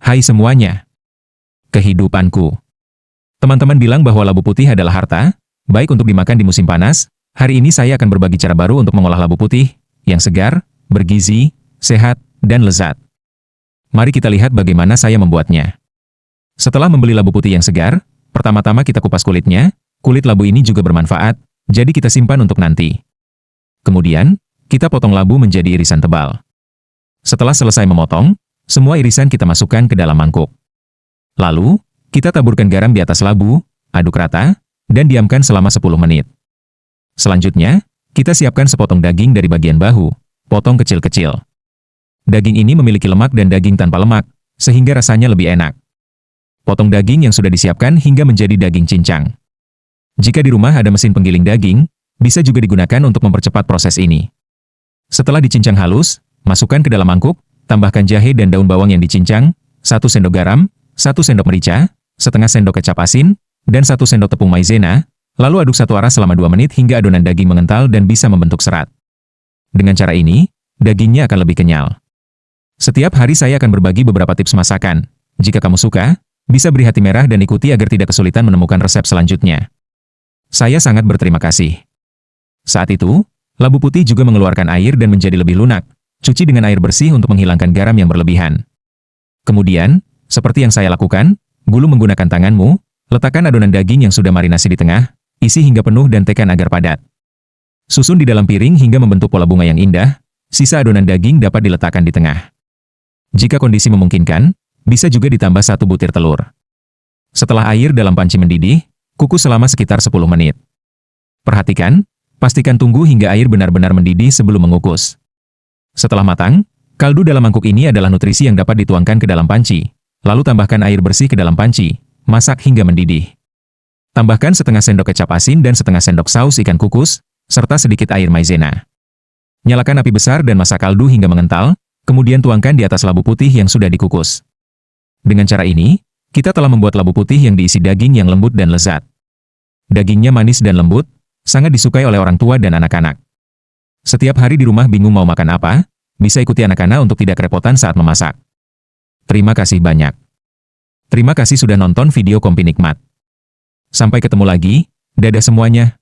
Hai semuanya. Kehidupanku. Teman-teman bilang bahwa labu putih adalah harta, baik untuk dimakan di musim panas. Hari ini saya akan berbagi cara baru untuk mengolah labu putih, yang segar, bergizi, sehat, dan lezat. Mari kita lihat bagaimana saya membuatnya. Setelah membeli labu putih yang segar, pertama-tama kita kupas kulitnya. Kulit labu ini juga bermanfaat, jadi kita simpan untuk nanti. Kemudian, kita potong labu menjadi irisan tebal. Setelah selesai memotong, semua irisan kita masukkan ke dalam mangkuk. Lalu, kita taburkan garam di atas labu, aduk rata, dan diamkan selama 10 menit. Selanjutnya, kita siapkan sepotong daging dari bagian bahu, potong kecil-kecil. Daging ini memiliki lemak dan daging tanpa lemak, sehingga rasanya lebih enak. Potong daging yang sudah disiapkan hingga menjadi daging cincang. Jika di rumah ada mesin penggiling daging, bisa juga digunakan untuk mempercepat proses ini. Setelah dicincang halus, masukkan ke dalam mangkuk, tambahkan jahe dan daun bawang yang dicincang, 1 sendok garam, 1 sendok merica, setengah sendok kecap asin, dan 1 sendok tepung maizena, lalu aduk satu arah selama 2 menit hingga adonan daging mengental dan bisa membentuk serat. Dengan cara ini, dagingnya akan lebih kenyal. Setiap hari saya akan berbagi beberapa tips masakan. Jika kamu suka, bisa beri hati merah dan ikuti agar tidak kesulitan menemukan resep selanjutnya. Saya sangat berterima kasih. Saat itu, labu putih juga mengeluarkan air dan menjadi lebih lunak. Cuci dengan air bersih untuk menghilangkan garam yang berlebihan. Kemudian, seperti yang saya lakukan, gulung menggunakan tanganmu, letakkan adonan daging yang sudah marinasi di tengah, isi hingga penuh dan tekan agar padat. Susun di dalam piring hingga membentuk pola bunga yang indah, sisa adonan daging dapat diletakkan di tengah. Jika kondisi memungkinkan, bisa juga ditambah 1 butir telur. Setelah air dalam panci mendidih, kukus selama sekitar 10 menit. Perhatikan, pastikan tunggu hingga air benar-benar mendidih sebelum mengukus. Setelah matang, kaldu dalam mangkuk ini adalah nutrisi yang dapat dituangkan ke dalam panci. Lalu tambahkan air bersih ke dalam panci, masak hingga mendidih. Tambahkan setengah sendok kecap asin dan setengah sendok saus ikan kukus, serta sedikit air maizena. Nyalakan api besar dan masak kaldu hingga mengental, kemudian tuangkan di atas labu putih yang sudah dikukus. Dengan cara ini, kita telah membuat labu putih yang diisi daging yang lembut dan lezat. Dagingnya manis dan lembut, sangat disukai oleh orang tua dan anak-anak. Setiap hari di rumah bingung mau makan apa, bisa ikuti anak-anak untuk tidak kerepotan saat memasak. Terima kasih banyak. Terima kasih sudah nonton video Kompi Nikmat. Sampai ketemu lagi, dadah semuanya.